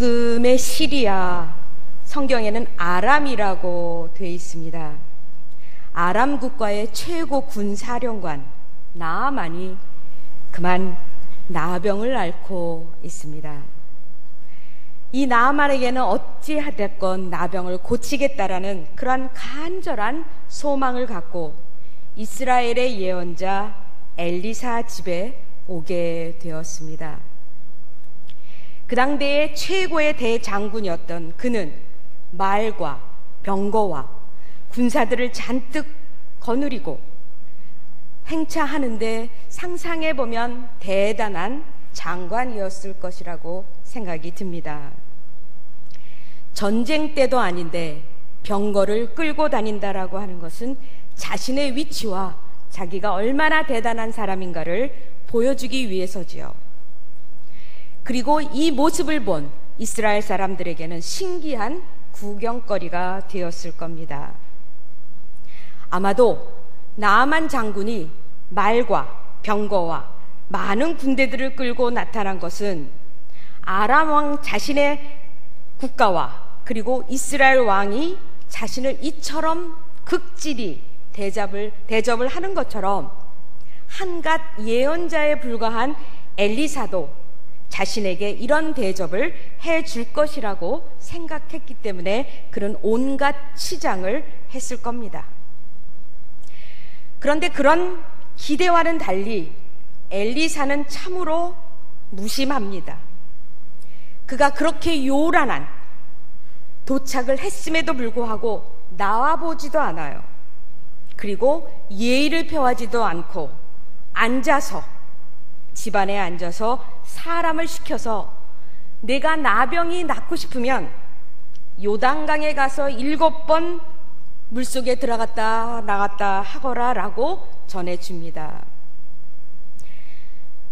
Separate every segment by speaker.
Speaker 1: 지금의 시리아, 성경에는 아람이라고 되어 있습니다. 아람 국가의 최고 군사령관 나아만이 그만 나병을 앓고 있습니다. 이 나아만에게는 어찌하됐건 나병을 고치겠다라는 그러한 간절한 소망을 갖고 이스라엘의 예언자 엘리사 집에 오게 되었습니다. 그 당대의 최고의 대장군이었던 그는 말과 병거와 군사들을 잔뜩 거느리고 행차하는데 상상해보면 대단한 장관이었을 것이라고 생각이 듭니다. 전쟁 때도 아닌데 병거를 끌고 다닌다라고 하는 것은 자신의 위치와 자기가 얼마나 대단한 사람인가를 보여주기 위해서지요. 그리고 이 모습을 본 이스라엘 사람들에게는 신기한 구경거리가 되었을 겁니다. 아마도 나아만 장군이 말과 병거와 많은 군대들을 끌고 나타난 것은 아람 왕 자신의 국가와 그리고 이스라엘 왕이 자신을 이처럼 극진히 대접을 하는 것처럼 한갓 예언자에 불과한 엘리사도 자신에게 이런 대접을 해줄 것이라고 생각했기 때문에 그런 온갖 치장을 했을 겁니다. 그런데 그런 기대와는 달리 엘리사는 참으로 무심합니다. 그가 그렇게 요란한 도착을 했음에도 불구하고 나와보지도 않아요. 그리고 예의를 표하지도 않고 집안에 앉아서 사람을 시켜서 내가 나병이 낫고 싶으면 요단강에 가서 7번 물속에 들어갔다 나갔다 하거라 라고 전해줍니다.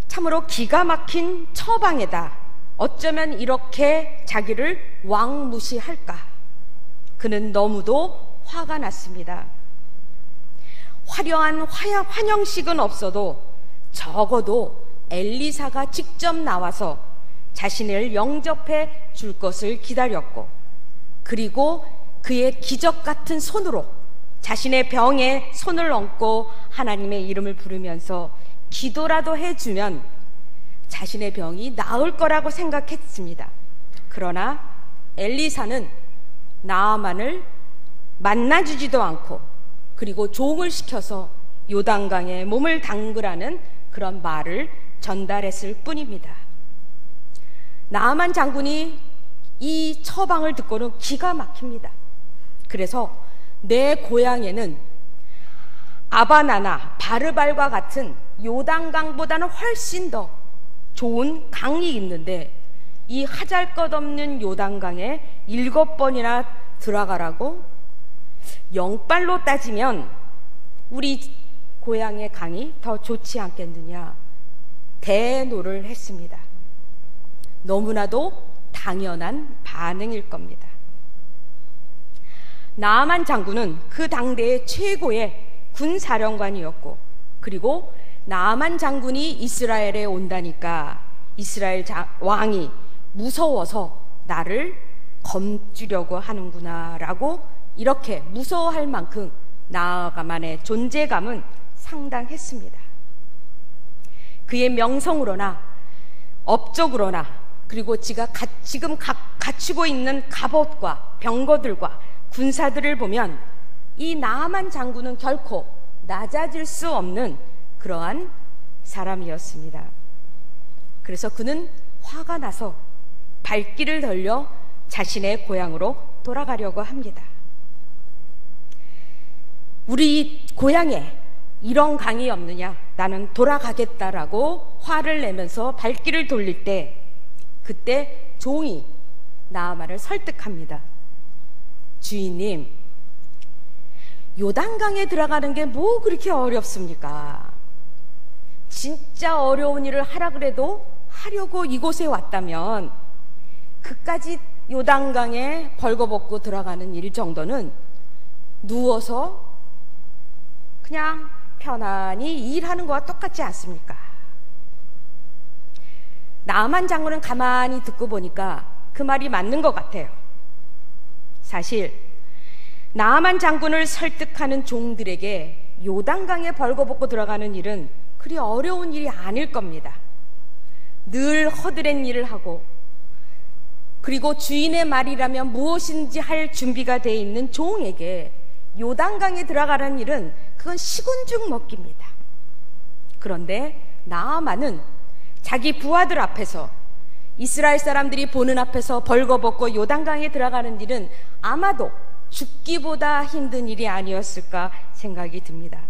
Speaker 1: 참으로 기가 막힌 처방에다 어쩌면 이렇게 자기를 왕무시할까? 그는 너무도 화가 났습니다. 화려한 환영식은 없어도 적어도 엘리사가 직접 나와서 자신을 영접해 줄 것을 기다렸고, 그리고 그의 기적 같은 손으로 자신의 병에 손을 얹고 하나님의 이름을 부르면서 기도라도 해주면 자신의 병이 나을 거라고 생각했습니다. 그러나 엘리사는 나아만을 만나주지도 않고 그리고 종을 시켜서 요단강에 몸을 담그라는 그런 말을 전달했을 뿐입니다. 나아만 장군이 이 처방을 듣고는 기가 막힙니다. 그래서 내 고향에는 아바나나 바르발과 같은 요단강보다는 훨씬 더 좋은 강이 있는데 이 하잘것없는 요단강에 7번이나 들어가라고? 영빨로 따지면 우리 고향의 강이 더 좋지 않겠느냐 대노를 했습니다. 너무나도 당연한 반응일 겁니다. 나아만 장군은 그 당대의 최고의 군사령관이었고, 그리고 나아만 장군이 이스라엘에 온다니까 이스라엘 왕이 무서워서 나를 검주려고 하는구나 라고 이렇게 무서워할 만큼 나아만의 존재감은 상당했습니다. 그의 명성으로나 업적으로나 그리고 지금 갖추고 있는 갑옷과 병거들과 군사들을 보면 이 나아만 장군은 결코 낮아질 수 없는 그러한 사람이었습니다. 그래서 그는 화가 나서 발길을 돌려 자신의 고향으로 돌아가려고 합니다. 우리 고향에 이런 강이 없느냐, 나는 돌아가겠다라고 화를 내면서 발길을 돌릴 때 그때 종이 나아만을 설득합니다. 주인님, 요단강에 들어가는 게 뭐 그렇게 어렵습니까? 진짜 어려운 일을 하라 그래도 하려고 이곳에 왔다면 그까지 요단강에 벌거벗고 들어가는 일 정도는 누워서 그냥 편안히 일하는 거와 똑같지 않습니까? 나아만 장군은 가만히 듣고 보니까 그 말이 맞는 것 같아요. 사실 나아만 장군을 설득하는 종들에게 요단강에 벌거벗고 들어가는 일은 그리 어려운 일이 아닐 겁니다. 늘 허드렛 일을 하고 그리고 주인의 말이라면 무엇인지 할 준비가 돼 있는 종에게 요단강에 들어가는 일은 그건 시군죽 먹기입니다. 그런데 나아만은 자기 부하들 앞에서 이스라엘 사람들이 보는 앞에서 벌거벗고 요단강에 들어가는 일은 아마도 죽기보다 힘든 일이 아니었을까 생각이 듭니다.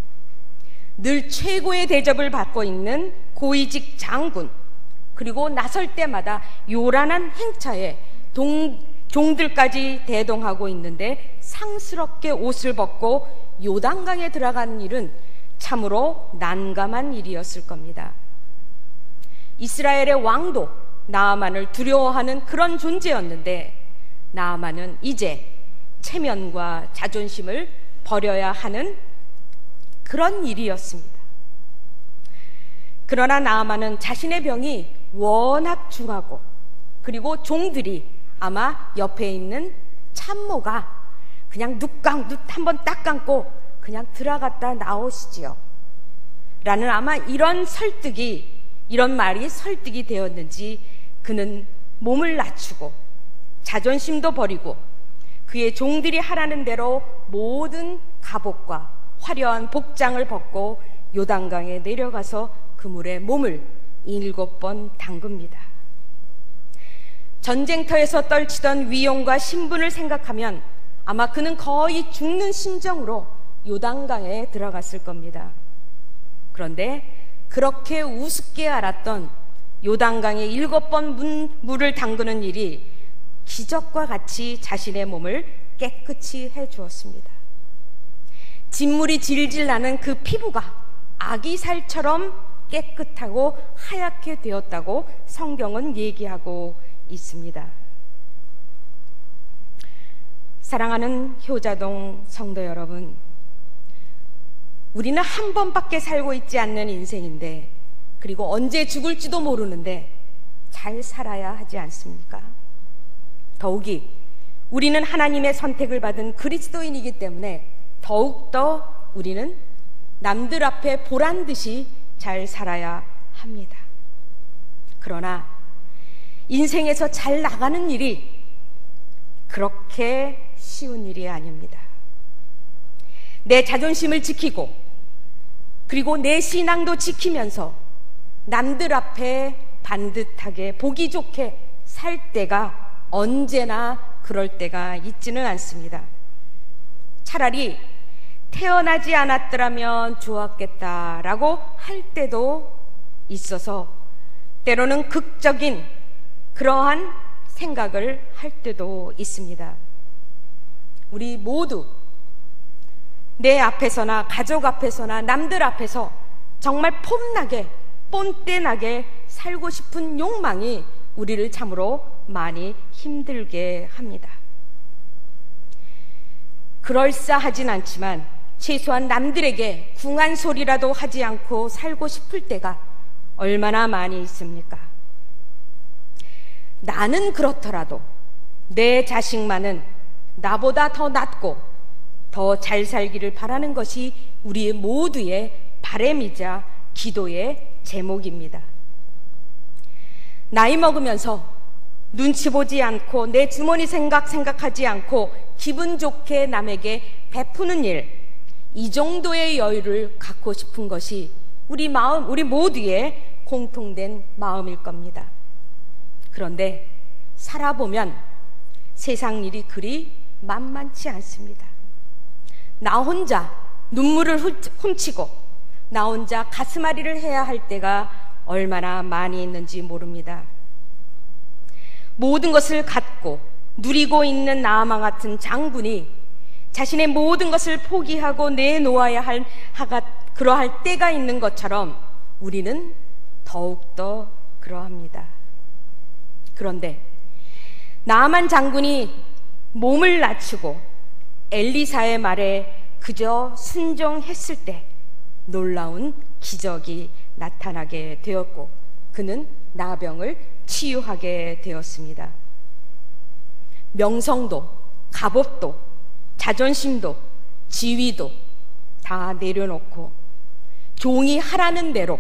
Speaker 1: 늘 최고의 대접을 받고 있는 고위직 장군, 그리고 나설 때마다 요란한 행차에 종들까지 대동하고 있는데 상스럽게 옷을 벗고 요단강에 들어가는 일은 참으로 난감한 일이었을 겁니다. 이스라엘의 왕도 나아만을 두려워하는 그런 존재였는데 나아만은 이제 체면과 자존심을 버려야 하는 그런 일이었습니다. 그러나 나아만은 자신의 병이 워낙 중하고 그리고 종들이 아마 옆에 있는 참모가 그냥 눈 한번 딱 감고 그냥 들어갔다 나오시지요 라는 아마 이런 말이 설득이 되었는지 그는 몸을 낮추고 자존심도 버리고 그의 종들이 하라는 대로 모든 갑옷과 화려한 복장을 벗고 요단강에 내려가서 그 물에 몸을 7번 담급니다. 전쟁터에서 떨치던 위용과 신분을 생각하면 아마 그는 거의 죽는 심정으로 요단강에 들어갔을 겁니다. 그런데 그렇게 우습게 알았던 요단강에 7번 물을 담그는 일이 기적과 같이 자신의 몸을 깨끗이 해주었습니다. 진물이 질질 나는 그 피부가 아기살처럼 깨끗하고 하얗게 되었다고 성경은 얘기하고 있습니다. 사랑하는 효자동 성도 여러분, 우리는 한 번밖에 살고 있지 않는 인생인데 그리고 언제 죽을지도 모르는데 잘 살아야 하지 않습니까? 더욱이 우리는 하나님의 선택을 받은 그리스도인이기 때문에 더욱더 우리는 남들 앞에 보란듯이 잘 살아야 합니다. 그러나 인생에서 잘 나가는 일이 그렇게 쉬운 일이 아닙니다. 내 자존심을 지키고 그리고 내 신앙도 지키면서 남들 앞에 반듯하게 보기 좋게 살 때가 언제나 그럴 때가 있지는 않습니다. 차라리 태어나지 않았더라면 좋았겠다라고 할 때도 있어서 때로는 극적인 그러한 생각을 할 때도 있습니다. 우리 모두 내 앞에서나 가족 앞에서나 남들 앞에서 정말 폼나게 뽐때나게 살고 싶은 욕망이 우리를 참으로 많이 힘들게 합니다. 그럴싸하진 않지만 최소한 남들에게 궁한 소리라도 하지 않고 살고 싶을 때가 얼마나 많이 있습니까? 나는 그렇더라도 내 자식만은 나보다 더 낫고 더 잘 살기를 바라는 것이 우리 모두의 바람이자 기도의 제목입니다. 나이 먹으면서 눈치 보지 않고 내 주머니 생각하지 않고 기분 좋게 남에게 베푸는 일, 이 정도의 여유를 갖고 싶은 것이 우리 모두의 공통된 마음일 겁니다. 그런데 살아보면 세상 일이 그리 만만치 않습니다. 나 혼자 눈물을 훔치고 나 혼자 가슴앓이를 해야 할 때가 얼마나 많이 있는지 모릅니다. 모든 것을 갖고 누리고 있는 나아만 같은 장군이 자신의 모든 것을 포기하고 내놓아야 그러할 때가 있는 것처럼 우리는 더욱더 그러합니다. 그런데 나아만 장군이 몸을 낮추고 엘리사의 말에 그저 순종했을 때 놀라운 기적이 나타나게 되었고 그는 나병을 치유하게 되었습니다. 명성도, 값업도, 자존심도, 지위도 다 내려놓고 종이 하라는 대로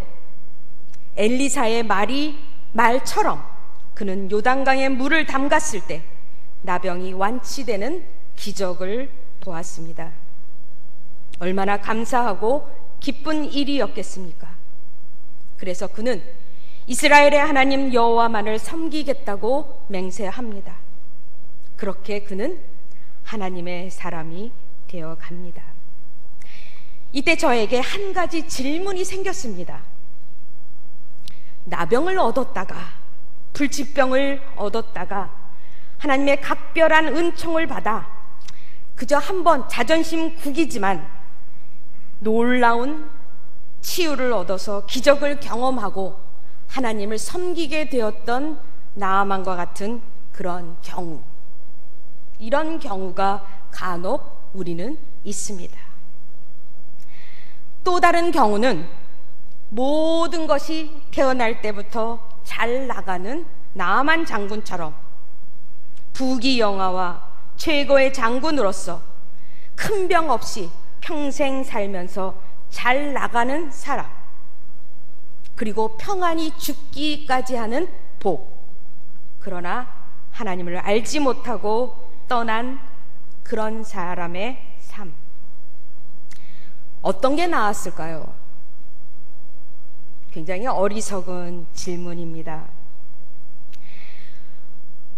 Speaker 1: 엘리사의 말처럼 그는 요단강에 물을 담갔을 때 나병이 완치되는 기적을 보았습니다. 얼마나 감사하고 기쁜 일이었겠습니까? 그래서 그는 이스라엘의 하나님 여호와만을 섬기겠다고 맹세합니다. 그렇게 그는 하나님의 사람이 되어 갑니다. 이때 저에게 한 가지 질문이 생겼습니다. 나병을 얻었다가, 불치병을 얻었다가 하나님의 각별한 은총을 받아 그저 한번 자존심 구기지만 놀라운 치유를 얻어서 기적을 경험하고 하나님을 섬기게 되었던 나아만과 같은 그런 경우, 이런 경우가 간혹 우리는 있습니다. 또 다른 경우는 모든 것이 태어날 때부터 잘 나가는 나아만 장군처럼 부귀영화와 최고의 장군으로서 큰 병 없이 평생 살면서 잘 나가는 사람, 그리고 평안히 죽기까지 하는 복, 그러나 하나님을 알지 못하고 떠난 그런 사람의 삶, 어떤 게 나았을까요? 굉장히 어리석은 질문입니다.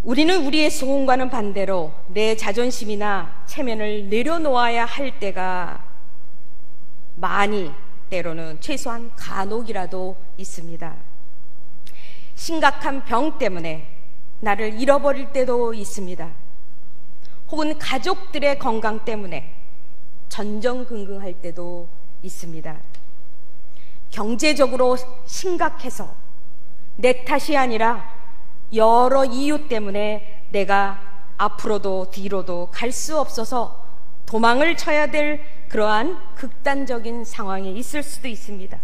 Speaker 1: 우리는 우리의 소원과는 반대로 내 자존심이나 체면을 내려놓아야 할 때가 많이, 때로는 최소한 간혹이라도 있습니다. 심각한 병 때문에 나를 잃어버릴 때도 있습니다. 혹은 가족들의 건강 때문에 전전긍긍할 때도 있습니다. 경제적으로 심각해서 내 탓이 아니라 여러 이유 때문에 내가 앞으로도 뒤로도 갈 수 없어서 도망을 쳐야 될 그러한 극단적인 상황에 있을 수도 있습니다.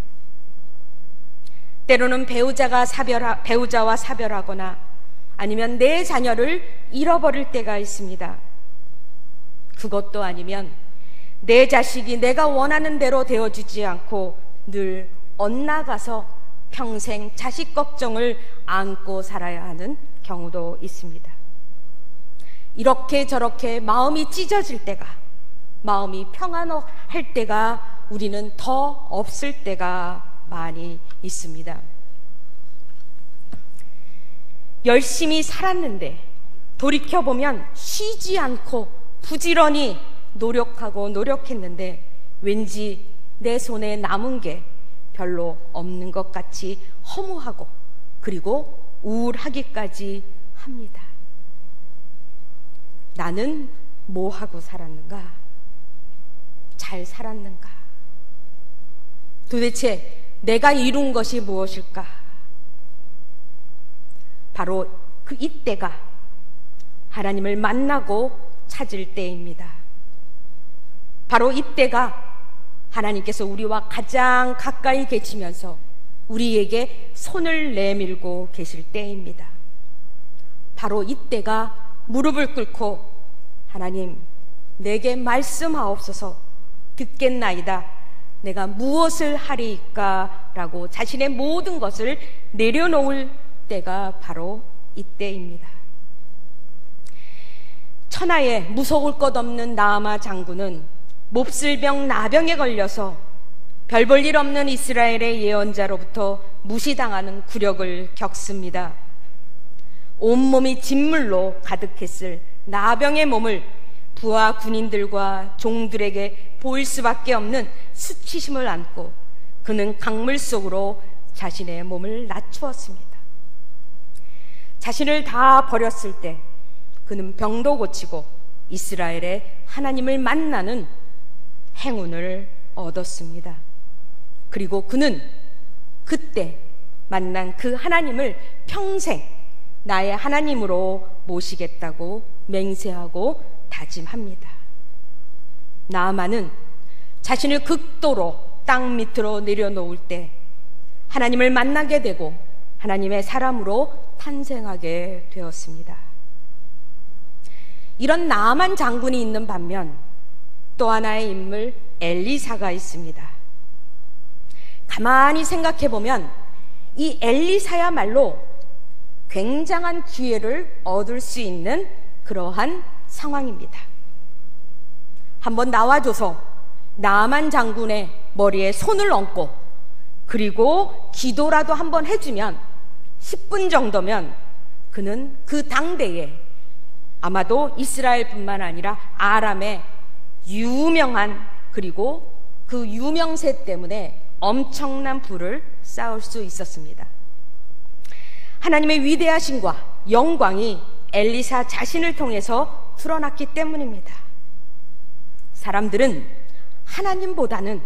Speaker 1: 때로는 배우자와 사별하거나 아니면 내 자녀를 잃어버릴 때가 있습니다. 그것도 아니면 내 자식이 내가 원하는 대로 되어주지 않고 늘 엇나가서 평생 자식 걱정을 안고 살아야 하는 경우도 있습니다. 이렇게 저렇게 마음이 찢어질 때가, 마음이 평안할 때가 우리는 더 없을 때가 많이 있습니다. 열심히 살았는데 돌이켜보면 쉬지 않고 부지런히 노력했는데 왠지 내 손에 남은 게 별로 없는 것 같이 허무하고 그리고 우울하기까지 합니다. 나는 뭐 하고 살았는가? 잘 살았는가? 도대체 내가 이룬 것이 무엇일까? 바로 그 이때가 하나님을 만나고 찾을 때입니다. 바로 이때가 하나님께서 우리와 가장 가까이 계시면서 우리에게 손을 내밀고 계실 때입니다. 바로 이때가 무릎을 꿇고 하나님, 내게 말씀하옵소서, 듣겠나이다. 내가 무엇을 하리이까? 라고 자신의 모든 것을 내려놓을 때가 바로 이때입니다. 천하에 무서울 것 없는 나아마 장군은 몹쓸병 나병에 걸려서 별 볼 일 없는 이스라엘의 예언자로부터 무시당하는 굴욕을 겪습니다. 온몸이 진물로 가득했을 나병의 몸을 부하 군인들과 종들에게 보일 수밖에 없는 수치심을 안고 그는 강물 속으로 자신의 몸을 낮추었습니다. 자신을 다 버렸을 때 그는 병도 고치고 이스라엘의 하나님을 만나는 행운을 얻었습니다. 그리고 그는 그때 만난 그 하나님을 평생 나의 하나님으로 모시겠다고 맹세하고 다짐합니다. 나아만은 자신을 극도로 땅 밑으로 내려놓을 때 하나님을 만나게 되고 하나님의 사람으로 탄생하게 되었습니다. 이런 나아만 장군이 있는 반면 또 하나의 인물 엘리사가 있습니다. 가만히 생각해 보면 이 엘리사야말로 굉장한 기회를 얻을 수 있는 그러한 상황입니다. 한번 나와줘서 나아만 장군의 머리에 손을 얹고 그리고 기도라도 한번 해주면 10분 정도면 그는 그 당대에 아마도 이스라엘뿐만 아니라 아람의 유명한 그리고 그 유명세 때문에 엄청난 부를 쌓을 수 있었습니다. 하나님의 위대하심과 영광이 엘리사 자신을 통해서 드러났기 때문입니다. 사람들은 하나님보다는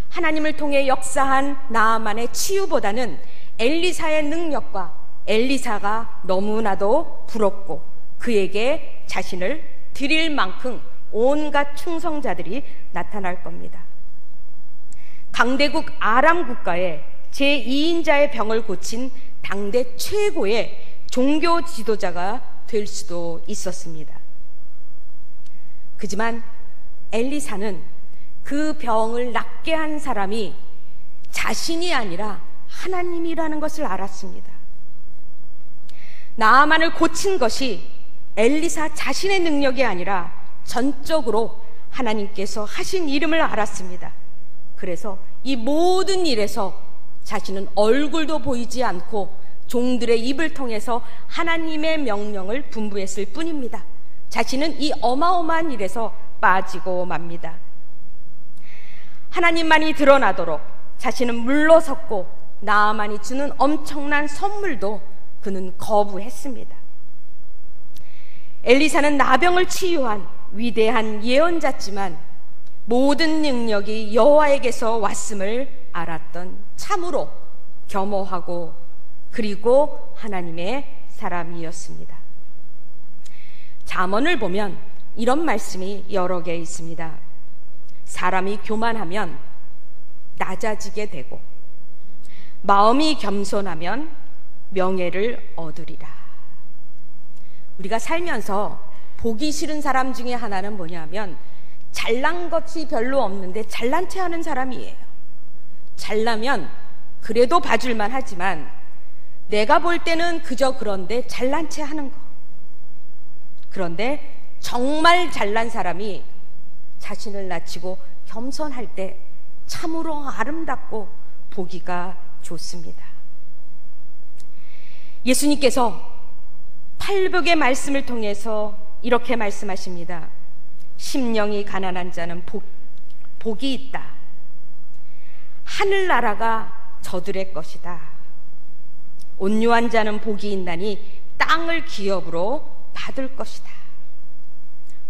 Speaker 1: 하나님을 통해 역사한 나아만의 치유보다는 엘리사의 능력과 엘리사가 너무나도 부럽고 그에게 자신을 드릴 만큼 온갖 충성자들이 나타날 겁니다. 강대국 아람 국가의 제2인자의 병을 고친 당대 최고의 종교 지도자가 될 수도 있었습니다. 그지만 엘리사는 그 병을 낫게 한 사람이 자신이 아니라 하나님이라는 것을 알았습니다. 나아만을 고친 것이 엘리사 자신의 능력이 아니라 전적으로 하나님께서 하신 이름을 알았습니다. 그래서 이 모든 일에서 자신은 얼굴도 보이지 않고 종들의 입을 통해서 하나님의 명령을 분부했을 뿐입니다. 자신은 이 어마어마한 일에서 빠지고 맙니다. 하나님만이 드러나도록 자신은 물러섰고 나아만이 주는 엄청난 선물도 그는 거부했습니다. 엘리사는 나병을 치유한 위대한 예언자지만 모든 능력이 여호와에게서 왔음을 알았던 참으로 겸허하고 그리고 하나님의 사람이었습니다. 잠언을 보면 이런 말씀이 여러 개 있습니다. 사람이 교만하면 낮아지게 되고 마음이 겸손하면 명예를 얻으리라. 우리가 살면서 보기 싫은 사람 중에 하나는 뭐냐면 잘난 것이 별로 없는데 잘난 체 하는 사람이에요. 잘나면 그래도 봐줄만 하지만 내가 볼 때는 그저 그런데 잘난 체 하는 거. 그런데 정말 잘난 사람이 자신을 낮추고 겸손할 때 참으로 아름답고 보기가 좋습니다. 예수님께서 팔복의 말씀을 통해서 이렇게 말씀하십니다. 심령이 가난한 자는 복이 있다. 하늘나라가 저들의 것이다. 온유한 자는 복이 있나니 땅을 기업으로 받을 것이다.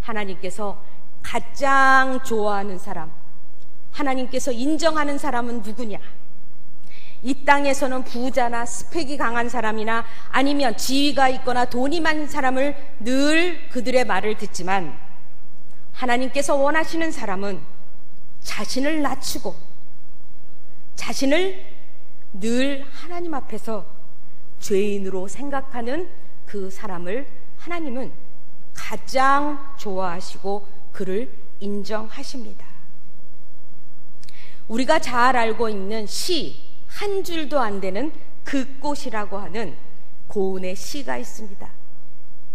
Speaker 1: 하나님께서 가장 좋아하는 사람, 하나님께서 인정하는 사람은 누구냐? 이 땅에서는 부자나 스펙이 강한 사람이나 아니면 지위가 있거나 돈이 많은 사람을 늘 그들의 말을 듣지만 하나님께서 원하시는 사람은 자신을 낮추고 자신을 늘 하나님 앞에서 죄인으로 생각하는 그 사람을 하나님은 가장 좋아하시고 그를 인정하십니다. 우리가 잘 알고 있는 시 한 줄도 안 되는 그 꽃이라고 하는 고운의 시가 있습니다.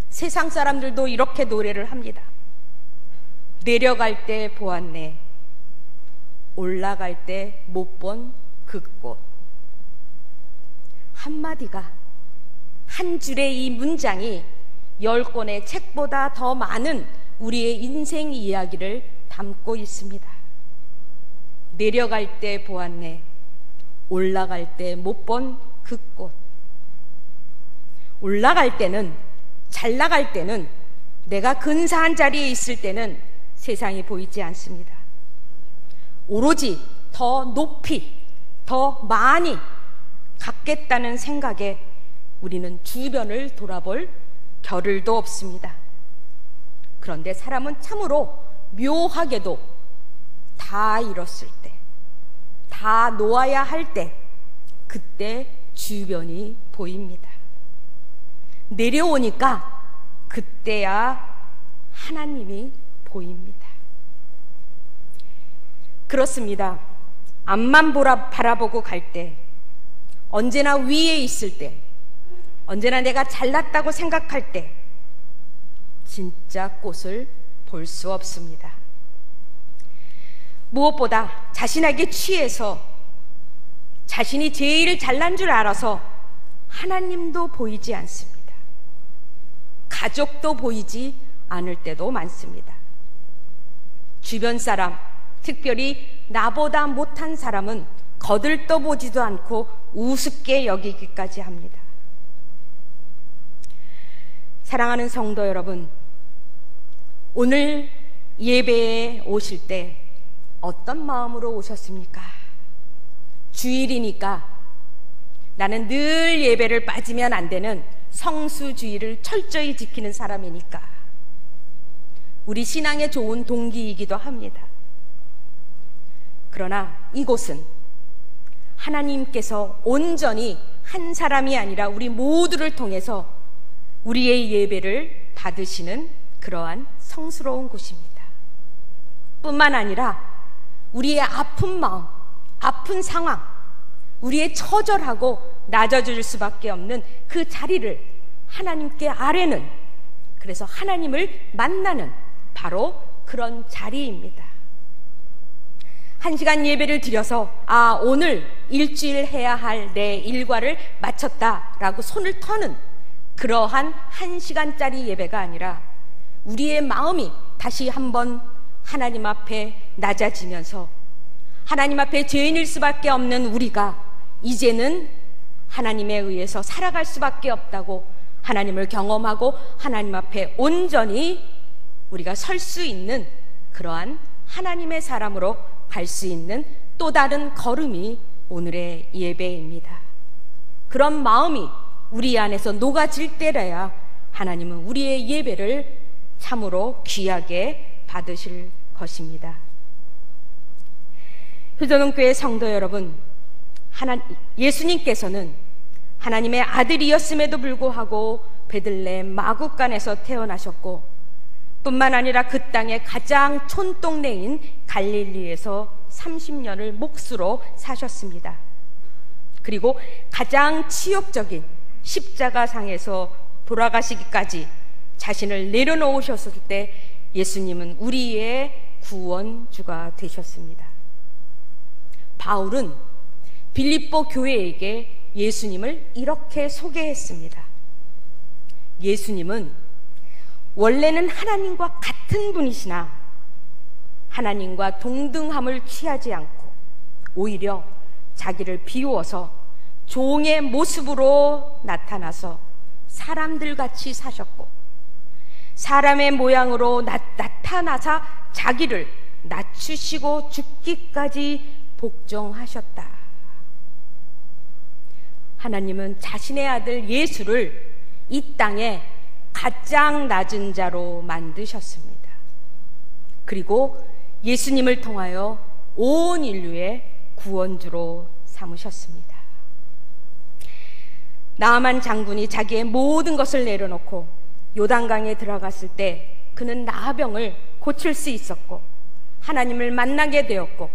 Speaker 1: 세상 사람들도 이렇게 노래를 합니다. 내려갈 때 보았네, 올라갈 때 못 본 그 꽃. 한마디가, 한 줄의 이 문장이 10권의 책보다 더 많은 우리의 인생 이야기를 담고 있습니다. 내려갈 때 보았네, 올라갈 때 못 본 그 꽃. 올라갈 때는, 잘 나갈 때는, 내가 근사한 자리에 있을 때는 세상이 보이지 않습니다. 오로지 더 높이, 더 많이 갖겠다는 생각에 우리는 주변을 돌아볼 겨를도 없습니다. 그런데 사람은 참으로 묘하게도 다 잃었을 때, 다 놓아야 할 때, 그때 주변이 보입니다. 내려오니까 그때야 하나님이 보입니다. 그렇습니다. 앞만 바라보고 갈 때, 언제나 위에 있을 때, 언제나 내가 잘났다고 생각할 때 진짜 꽃을 볼 수 없습니다. 무엇보다 자신에게 취해서 자신이 제일 잘난 줄 알아서 하나님도 보이지 않습니다. 가족도 보이지 않을 때도 많습니다. 주변 사람, 특별히 나보다 못한 사람은 거들떠보지도 않고 우습게 여기기까지 합니다. 사랑하는 성도 여러분, 오늘 예배에 오실 때 어떤 마음으로 오셨습니까? 주일이니까 나는 늘 예배를 빠지면 안 되는 성수주의를 철저히 지키는 사람이니까 우리 신앙에 좋은 동기이기도 합니다. 그러나 이곳은 하나님께서 온전히 한 사람이 아니라 우리 모두를 통해서 우리의 예배를 받으시는 그러한 성스러운 곳입니다. 뿐만 아니라 우리의 아픈 마음, 아픈 상황, 우리의 처절하고 낮아질 수밖에 없는 그 자리를 하나님께 아뢰는, 그래서 하나님을 만나는 바로 그런 자리입니다. 1시간 예배를 드려서 오늘 일주일 해야 할 내 일과를 마쳤다라고 손을 터는 그러한 1시간짜리 예배가 아니라 우리의 마음이 다시 한번 하나님 앞에 낮아지면서 하나님 앞에 죄인일 수밖에 없는 우리가 이제는 하나님에 의해서 살아갈 수밖에 없다고 하나님을 경험하고 하나님 앞에 온전히 우리가 설 수 있는 그러한 하나님의 사람으로 갈 수 있는 또 다른 걸음이 오늘의 예배입니다. 그런 마음이 우리 안에서 녹아질 때라야 하나님은 우리의 예배를 참으로 귀하게 받으실 것입니다. 효도동교회 성도 여러분, 예수님께서는 하나님의 아들이었음에도 불구하고 베들레헴 마구간에서 태어나셨고 뿐만 아니라 그 땅의 가장 촌동네인 갈릴리에서 30년을 몫으로 사셨습니다. 그리고 가장 치욕적인 십자가상에서 돌아가시기까지 자신을 내려놓으셨을 때 예수님은 우리의 구원주가 되셨습니다. 바울은 빌립보 교회에게 예수님을 이렇게 소개했습니다. 예수님은 원래는 하나님과 같은 분이시나 하나님과 동등함을 취하지 않고 오히려 자기를 비우어서 종의 모습으로 나타나서 사람들같이 사셨고 사람의 모양으로 나타나사 자기를 낮추시고 죽기까지 복종하셨다. 하나님은 자신의 아들 예수를 이 땅에 가장 낮은 자로 만드셨습니다. 그리고 예수님을 통하여 온 인류의 구원주로 삼으셨습니다. 나아만 장군이 자기의 모든 것을 내려놓고 요단강에 들어갔을 때 그는 나병을 고칠 수 있었고 하나님을 만나게 되었고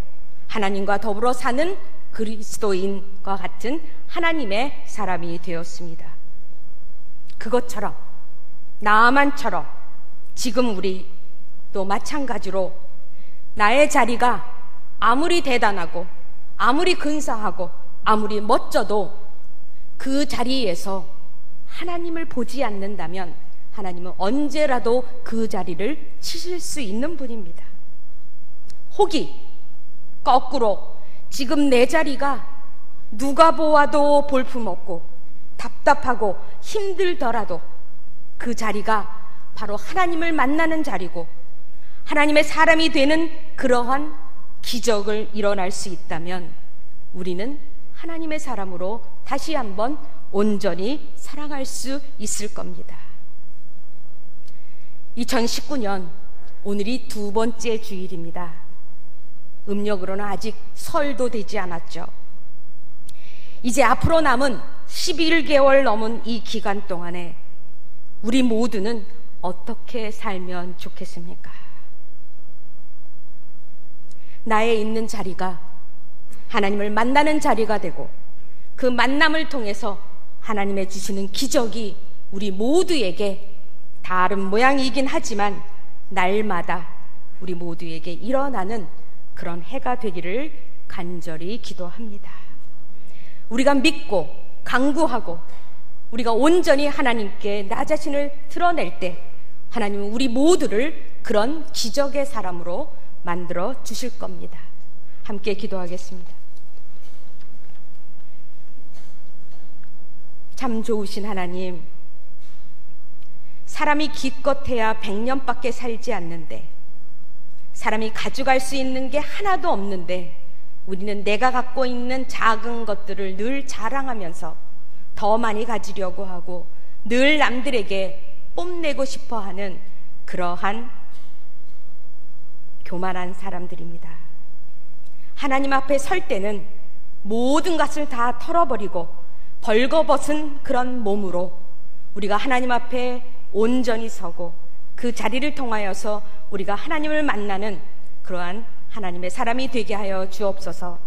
Speaker 1: 하나님과 더불어 사는 그리스도인과 같은 하나님의 사람이 되었습니다. 그것처럼 나아만처럼 지금 우리도 마찬가지로 나의 자리가 아무리 대단하고 아무리 근사하고 아무리 멋져도 그 자리에서 하나님을 보지 않는다면 하나님은 언제라도 그 자리를 치실 수 있는 분입니다. 혹이 거꾸로 지금 내 자리가 누가 보아도 볼품없고 답답하고 힘들더라도 그 자리가 바로 하나님을 만나는 자리고 하나님의 사람이 되는 그러한 기적을 일어날 수 있다면 우리는 하나님의 사람으로 다시 한번 온전히 살아갈 수 있을 겁니다. 2019년 오늘이 2번째 주일입니다. 음력으로는 아직 설도 되지 않았죠. 이제 앞으로 남은 11개월 넘은 이 기간 동안에 우리 모두는 어떻게 살면 좋겠습니까? 나의 있는 자리가 하나님을 만나는 자리가 되고 그 만남을 통해서 하나님의 주시는 기적이 우리 모두에게 다른 모양이긴 하지만 날마다 우리 모두에게 일어나는 그런 해가 되기를 간절히 기도합니다. 우리가 믿고 간구하고 우리가 온전히 하나님께 나 자신을 드러낼 때 하나님은 우리 모두를 그런 기적의 사람으로 만들어 주실 겁니다. 함께 기도하겠습니다. 참 좋으신 하나님, 사람이 기껏해야 100년밖에 살지 않는데 사람이 가져갈 수 있는 게 하나도 없는데 우리는 내가 갖고 있는 작은 것들을 늘 자랑하면서 더 많이 가지려고 하고 늘 남들에게 뽐내고 싶어하는 그러한 교만한 사람들입니다. 하나님 앞에 설 때는 모든 것을 다 털어버리고 벌거벗은 그런 몸으로 우리가 하나님 앞에 온전히 서고 그 자리를 통하여서 우리가 하나님을 만나는 그러한 하나님의 사람이 되게 하여 주옵소서.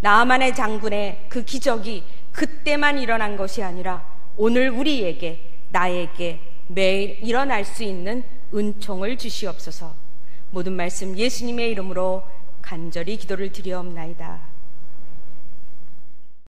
Speaker 1: 나아만의 장군의 그 기적이 그때만 일어난 것이 아니라 오늘 우리에게 나에게 매일 일어날 수 있는 은총을 주시옵소서. 모든 말씀 예수님의 이름으로 간절히 기도를 드리옵나이다.